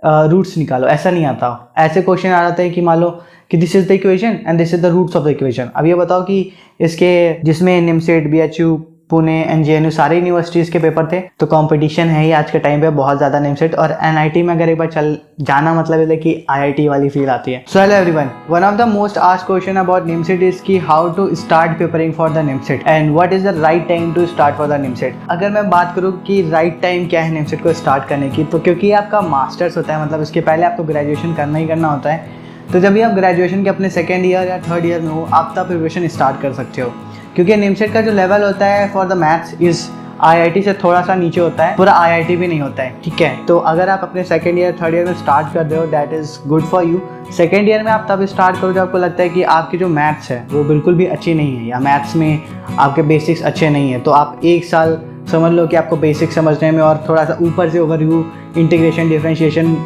Roots निकालो, ऐसा नहीं आता। ऐसे क्वेश्चन आ जाते हैं कि मान लो कि this is the equation and this is the roots of the equation. अब ये बताओ कि इसके जिसमें निमसेट, बीएचयू, पुणे, एनजेएनयू सारी यूनिवर्सिटीज़ के पेपर थे, तो कंपटीशन है ही आज के टाइम पे बहुत ज़्यादा निमसेट। और एनआईटी में अगर एक बार चल जाना मतलब है कि आईआईटी वाली फील आती है। So hello everyone, one of the most asked question about NIMCET is कि how to start preparing for the NIMCET and what is the right time to start for the NIMCET. अगर मैं बात करूँ कि राइट टाइम क्या है निमसेट को स्टार्ट करने की, तो क्योंकि आपका मास्टर्स होता है, मतलब इसके पहले आपको ग्रेजुएशन करना ही करना होता है, तो जब भी आप ग्रेजुएशन के अपने सेकेंड ईयर या थर्ड ईयर में हो, आप तब प्रिपरेशन स्टार्ट कर सकते हो। क्योंकि निमसेट का जो लेवल होता है for the maths is IIT से थोड़ा सा नीचे होता है, पूरा आईआईटी भी नहीं होता है, ठीक है। तो अगर आप अपने सेकेंड ईयर थर्ड ईयर में स्टार्ट कर रहे हो, that is good for you. Second year में आप तब स्टार्ट करो जब आपको लगता है कि आपकी जो मैथ्स है वो बिल्कुल भी अच्छी नहीं है, या मैथ्स में आपके बेसिक्स अच्छे नहीं है। तो आप एक साल समझ लो कि आपको बेसिक समझने में और थोड़ा सा ऊपर से ओवरव्यू, इंटीग्रेशन, डिफरेंशिएशन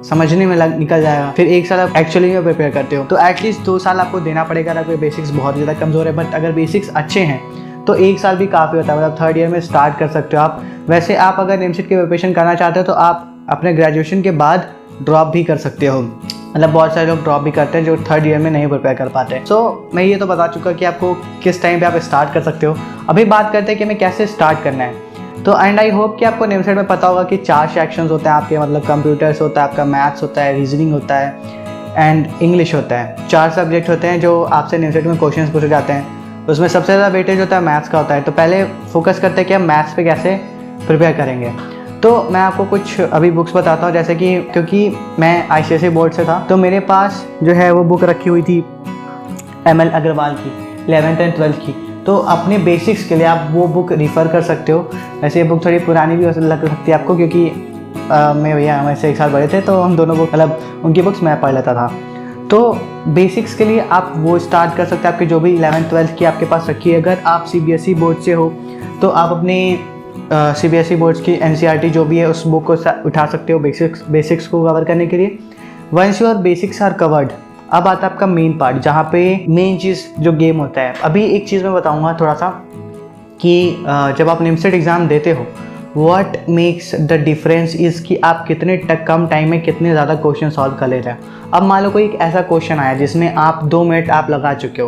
समझने में निकल जाएगा। फिर एक साल आप एक्चुअली में प्रिपेयर करते हो, तो एटलीस्ट 2 साल आपको देना पड़ेगा अगर आपके बेसिक्स बहुत ज़्यादा कमज़ोर है। बट अगर बेसिक्स अच्छे हैं तो 1 साल भी काफ़ी होता है, मतलब थर्ड ईयर में स्टार्ट कर सकते हो आप। वैसे आप अगर निमसेट की प्रिपरेशन करना चाहते हो तो आप अपने ग्रेजुएशन के बाद ड्रॉप भी कर सकते हो, मतलब बहुत सारे लोग ड्रॉप भी करते हैं जो थर्ड ईयर में नहीं प्रिपेयर कर पाते। सो मैं ये तो बता चुका कि आपको किस टाइम पे आप स्टार्ट कर सकते हो। अभी बात करते हैं कि हमें कैसे स्टार्ट करना है। तो एंड आई होप कि आपको निमसेट में पता होगा कि 4 सेक्शंस होते हैं आपके, मतलब कंप्यूटर्स होता है, आपका मैथ्स होता है, रीजनिंग होता है एंड इंग्लिश होता है। 4 सब्जेक्ट होते हैं जो आपसे निमसेट में क्वेश्चन पूछे जाते हैं। उसमें सबसे ज़्यादा वेटेज होता है मैथ्स का होता है। तो पहले फोकस करते हैं कि हम मैथ्स पे कैसे प्रिपेयर करेंगे। तो मैं आपको कुछ अभी बुक्स बताता हूँ, जैसे कि क्योंकि मैं आईसीएसई बोर्ड से था तो मेरे पास जो है वो बुक रखी हुई थी एमएल अग्रवाल की 11th एंड 12th की। तो अपने बेसिक्स के लिए आप वो बुक रिफ़र कर सकते हो। वैसे ये बुक थोड़ी पुरानी भी लग सकती है आपको, क्योंकि मैं भैया हमारे से 1 साल बड़े थे, तो हम दोनों बुक मतलब उनकी बुक्स मैं पढ़ लेता था। तो बेसिक्स के लिए आप वो स्टार्ट कर सकते हैं, आपके जो भी 11th 12th की आपके पास रखी है। अगर आप सीबीएसई बोर्ड से हो तो आप अपने सीबीएसई बोर्ड्स की एनसीईआरटी जो भी है उस बुक को उठा सकते हो बेसिक्स को कवर करने के लिए। Once your basics are covered, अब आता है आपका मेन पार्ट, जहाँ पे मेन चीज़ जो गेम होता है। अभी एक चीज़ मैं बताऊँगा थोड़ा सा कि जब आप निमसेट एग्ज़ाम देते हो, what makes the difference is कि आप कितने कम टाइम में कितने ज़्यादा क्वेश्चन सॉल्व कर लेते हैं। अब मान लो कोई एक ऐसा क्वेश्चन आया जिसमें आप 2 मिनट आप लगा चुके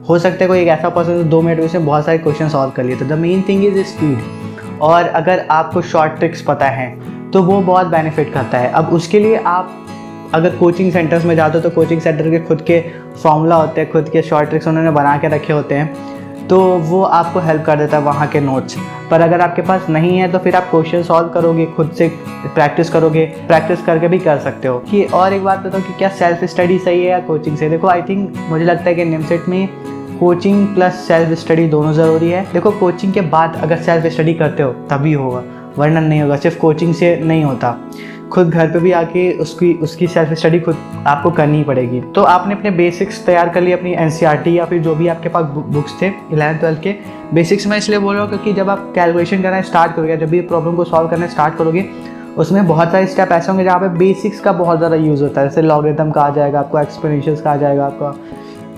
हो सकता है कोई एक ऐसा पर्सन 2 मिनट में से बहुत सारे क्वेश्चन सॉल्व कर लिए। तो the main thing is speed, और अगर आपको शॉर्ट ट्रिक्स पता है तो वो बहुत बेनिफिट करता है। अब उसके लिए आप अगर कोचिंग सेंटर्स में जाते हो तो कोचिंग सेंटर के खुद के फॉर्मूला होते हैं, खुद के शॉर्ट ट्रिक्स उन्होंने बना के रखे होते हैं, तो वो आपको हेल्प कर देता है वहाँ के नोट्स पर। अगर आपके पास नहीं है तो फिर आप क्वेश्चन सॉल्व करोगे, खुद से प्रैक्टिस करोगे, प्रैक्टिस करके भी कर सकते हो। कि और एक बात बताओ कि क्या सेल्फ स्टडी सही है या कोचिंग से। देखो आई थिंक मुझे लगता है कि निमसेट में कोचिंग प्लस सेल्फ स्टडी दोनों ज़रूरी है। देखो कोचिंग के बाद अगर सेल्फ स्टडी करते हो तभी होगा, वरना नहीं होगा। सिर्फ कोचिंग से नहीं होता, खुद घर पे भी आके उसकी सेल्फ स्टडी खुद आपको करनी पड़ेगी। तो आपने अपने बेसिक्स तैयार कर लिए, अपनी एनसीईआरटी या फिर जो भी आपके पास बुक्स थे 11th 12th के बेसिक्स। मैं इसलिए बोल रहा हूँ क्योंकि जब आप कैलकुलेशन करना स्टार्ट करोगे, जब भी प्रॉब्लम को सॉल्व करना स्टार्ट करोगे, उसमें बहुत सारे स्टेप ऐसे होंगे जहाँ पे बेसिक्स का बहुत ज़्यादा यूज़ होता है। जैसे लॉगरिथम का आ जाएगा आपको, एक्सपोनेंशियल्स का आ जाएगा आपका,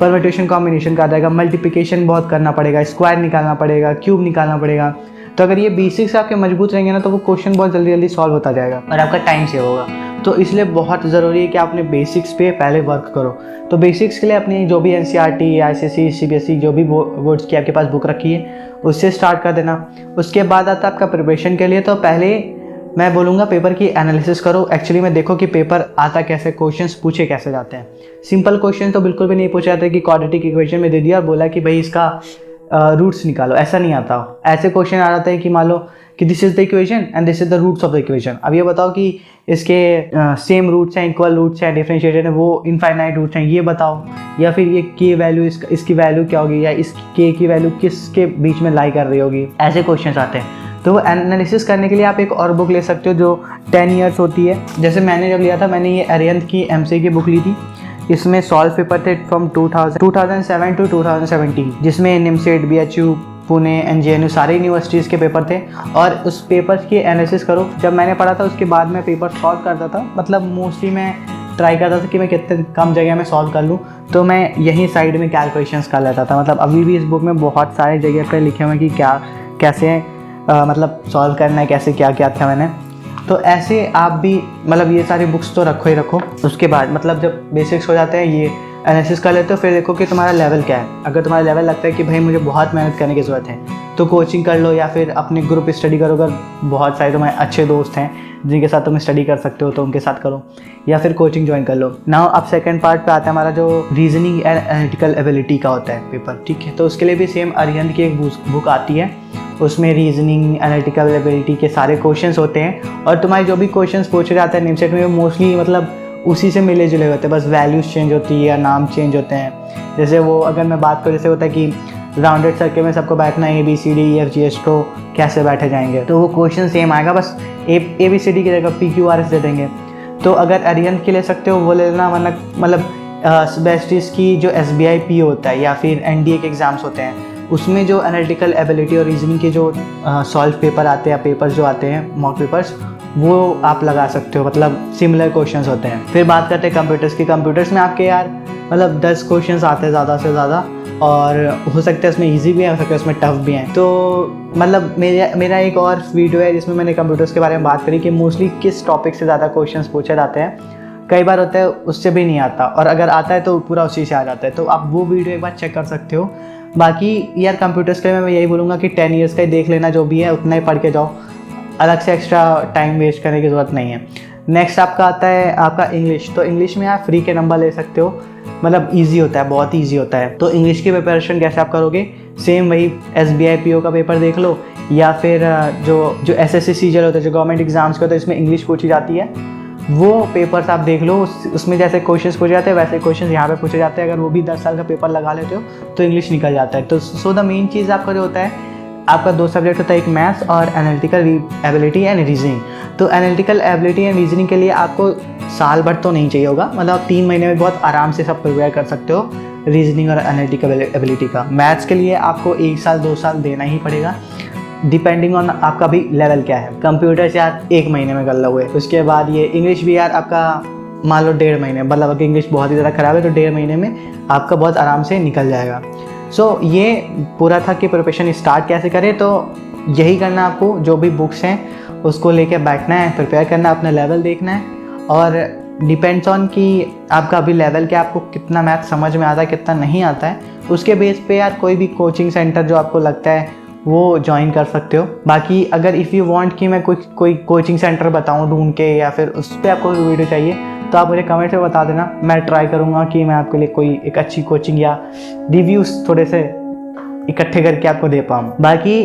परम्यूटेशन कॉम्बिनेशन का आ जाएगा, मल्टीप्लिकेशन बहुत करना पड़ेगा, स्क्वायर निकालना पड़ेगा, क्यूब निकालना पड़ेगा। तो अगर ये बेसिक्स आपके मजबूत रहेंगे ना तो वो क्वेश्चन बहुत जल्दी जल्दी सॉल्व होता जाएगा और आपका टाइम सेव होगा। तो इसलिए बहुत ज़रूरी है कि आप अपने बेसिक्स पे पहले वर्क करो। तो बेसिक्स के लिए अपनी जो भी एनसीईआरटी, आईसीएसई, सीबीएसई जो भी बोर्ड्स की आपके पास बुक रखी है उससे स्टार्ट कर देना। उसके बाद आता है आपका प्रिपरेशन के लिए। तो पहले मैं बोलूँगा पेपर की एनालिसिस करो। एक्चुअली में देखो कि पेपर आता कैसे, क्वेश्चंस पूछे कैसे जाते हैं। सिंपल क्वेश्चन तो बिल्कुल भी नहीं पूछे जाते कि क्वाड्रेटिक इक्वेशन में दे दिया और बोला कि भाई इसका रूट्स निकालो, ऐसा नहीं आता। ऐसे क्वेश्चन आ जाते हैं कि मान लो कि this is the equation and this is the roots of the equation. अब ये बताओ कि इसके सेम रूट्स हैं, इक्वल रूट्स हैं, डिफरेंशिएटेड है, वो इनफाइनाइट रूट्स हैं, ये बताओ। या फिर ये के वैल्यू इसकी वैल्यू क्या होगी, या इस के की वैल्यू किसके बीच में लाई कर रही होगी। ऐसे क्वेश्चन आते हैं। तो वो एनालिसिस करने के लिए आप एक और बुक ले सकते हो जो 10 ईयर्स होती है। जैसे मैंने जब लिया था, मैंने ये अरिहंत की एमसीए की बुक ली थी। इसमें सॉल्व पेपर थे फ्रॉम 2007 टू 2017, जिसमें निमसेट, बीएचयू, पुणे, एनजेएनयू सारी यूनिवर्सिटीज़ के पेपर थे। और उस पेपर्स की एनालिसिस करो। जब मैंने पढ़ा था उसके बाद मैं पेपर सॉल्व करता था, मतलब मोस्टली मैं ट्राई करता था कि मैं कितने कम जगह में सॉल्व कर लूँ। तो मैं यहीं साइड में कैलकुलेशंस कर लेता था। मतलब अभी भी इस बुक में बहुत सारी जगह पर लिखे हुए हैं कि क्या कैसे मतलब सॉल्व करना है, कैसे क्या क्या था मैंने। तो ऐसे आप भी मतलब ये सारी बुक्स तो रखो ही रखो। उसके बाद मतलब जब बेसिक्स हो जाते हैं, ये एनालिसिस कर लेते हो, फिर देखो कि तुम्हारा लेवल क्या है। अगर तुम्हारा लेवल लगता है कि भाई मुझे बहुत मेहनत करने की ज़रूरत है, तो कोचिंग कर लो या फिर अपने ग्रुप स्टडी करो। अगर बहुत सारे तुम्हारे अच्छे दोस्त हैं जिनके साथ तुम स्टडी कर सकते हो तो उनके साथ करो, या फिर कोचिंग ज्वाइन कर लो। नाउ अब सेकंड पार्ट पे आता है हमारा, जो रीजनिंग एंड एनालिटिकल एबिलिटी का होता है पेपर, ठीक है। तो उसके लिए भी सेम अरिहंत की एक बुक आती है, उसमें रीजनिंग एनालिटिकल एबिलिटी के सारे क्वेश्चंस होते हैं, और तुम्हारे जो भी क्वेश्चंस पूछे जाते हैं निमसेट में, मोस्टली मतलब उसी से मिले जुले होते हैं, बस वैल्यूज चेंज होती है या नाम चेंज होते हैं। जैसे वो अगर मैं बात करूँ, जैसे होता है कि राउंडेड सर्कल में सबको बैठना है, ABCDEFGH, तो कैसे बैठे जाएंगे, तो वो क्वेश्चन सेम आएगा, बस ABCD की जगह PQRS दे देंगे। तो अगर अरिहंत के ले सकते हो वो ले लेना, वरना मतलब बेस्टिस की जो SBI PO होता है या फिर NDA के एग्ज़ाम्स होते हैं, उसमें जो एनालिटिकल एबिलिटी और रीजनिंग के जो सॉल्व पेपर आते हैं, पेपर्स जो आते हैं, मॉक पेपर्स, वो आप लगा सकते हो, मतलब सिमिलर क्वेश्चंस होते हैं। फिर बात करते हैं कंप्यूटर्स की। कंप्यूटर्स में आपके यार मतलब 10 क्वेश्चंस आते हैं ज़्यादा से ज़्यादा, और हो सकता है उसमें इजी भी है, हो सकता है उसमें टफ भी हैं। तो मतलब मेरा एक और वीडियो है जिसमें मैंने कंप्यूटर्स के बारे में बात करी कि मोस्टली किस टॉपिक से ज़्यादा क्वेश्चंस पूछे जाते हैं। कई बार होता है उससे भी नहीं आता, और अगर आता है तो पूरा उसी से आ जाता है, तो आप वो वीडियो एक बार चेक कर सकते हो। बाकी यार कंप्यूटर्स के लिए मैं यही बोलूँगा कि 10 ईयर्स का ही देख लेना, जो भी है उतना ही पढ़ के जाओ, अलग से एक्स्ट्रा टाइम वेस्ट करने की ज़रूरत नहीं है। नेक्स्ट आपका आता है आपका इंग्लिश। तो इंग्लिश में आप फ्री के नंबर ले सकते हो, मतलब ईजी होता है, बहुत ईजी होता है। तो इंग्लिश की प्रिपरेशन कैसे आप करोगे, सेम वही SBI PO का पेपर देख लो, या फिर जो SSC CGL होता है, जो गवर्नमेंट एग्जाम्स के होते हैं, इसमें इंग्लिश पूछी जाती है, वो पेपर्स आप देख लो। उसमें जैसे क्वेश्चंस पूछे जाते हैं वैसे क्वेश्चंस यहाँ पे पूछे जाते हैं। अगर वो भी 10 साल का पेपर लगा लेते हो तो इंग्लिश निकल जाता है। तो सो द मेन चीज़ आपका जो होता है, आपका 2 सब्जेक्ट होता है, एक मैथ्स और एनालिटिकल एबिलिटी एंड रीजनिंग। तो एनालिटिकल एबिलिटी एंड रीजनिंग के लिए आपको साल भर तो नहीं चाहिए होगा, मतलब आप 3 महीने में बहुत आराम से सब प्रिपेयर कर सकते हो रीजनिंग और एनालिटिकल एबिलिटी का। मैथ्स के लिए आपको 1 साल 2 साल देना ही पड़ेगा, डिपेंडिंग ऑन आपका भी लेवल क्या है। कंप्यूटर से यार 1 महीने में कर लोगे। उसके बाद ये इंग्लिश भी यार आपका मान लो 1.5 महीने, मतलब अगर इंग्लिश बहुत ही ज़्यादा ख़राब है तो 1.5 महीने में आपका बहुत आराम से निकल जाएगा। सो ये पूरा था कि प्रिपरेशन स्टार्ट कैसे करें। तो यही करना आपको, जो भी बुक्स हैं उसको लेके बैठना है, प्रिपेयर करना है, अपना लेवल देखना है, और डिपेंड्स ऑन कि आपका अभी लेवल क्या, आपको कितना मैथ समझ में आता है, कितना नहीं आता है, उसके बेस पे यार कोई भी कोचिंग सेंटर जो आपको लगता है वो ज्वाइन कर सकते हो। बाकी अगर इफ़ यू वांट कि मैं कोई कोचिंग सेंटर बताऊं ढूंढ के, या फिर उस पर आपको वीडियो चाहिए, तो आप मुझे कमेंट में बता देना। मैं ट्राई करूंगा कि मैं आपके लिए कोई एक अच्छी कोचिंग या रिव्यूज़ थोड़े से इकट्ठे करके आपको दे पाऊँ। बाकी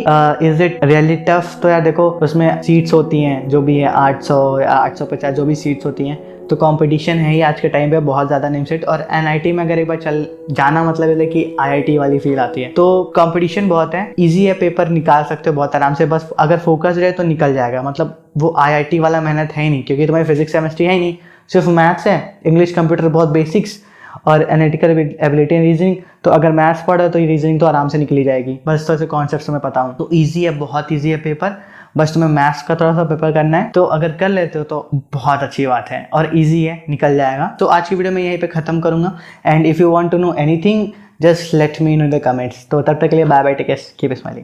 इज़ इट रियली टफ, तो यार देखो उसमें सीट्स होती हैं जो भी है 800 या 850 जो भी सीट्स होती हैं, तो कंपटीशन है ही आज के टाइम पे बहुत ज़्यादा निमसेट। और NIT में अगर एक बार चल जाना मतलब है कि IIT वाली फील आती है, तो कंपटीशन बहुत है। इजी है, पेपर निकाल सकते हो बहुत आराम से, बस अगर फोकस रहे तो निकल जाएगा। मतलब वो IIT वाला मेहनत है ही नहीं, क्योंकि तुम्हारी फिजिक्स केमिस्ट्री है ही नहीं, सिर्फ मैथ्स है, इंग्लिश कंप्यूटर बहुत बेसिक्स, और एनालिटिकल एबिलिटी एंड रीजनिंग। तो अगर मैथ्स पढ़ो तो रीजनिंग तो आराम से निकली जाएगी, बस तो ऐसे कॉन्सेप्ट तुम्हें पता हो। तो ईजी है, बहुत ईजी है पेपर, बस तुम्हें मैथ्स का थोड़ा सा पेपर करना है। तो अगर कर लेते हो तो बहुत अच्छी बात है, और ईजी है, निकल जाएगा। तो आज की वीडियो में यहीं पे ख़त्म करूँगा, and if you want to know anything just let me know in the comments. तो तब तक के लिए bye bye, take care, keep smiling.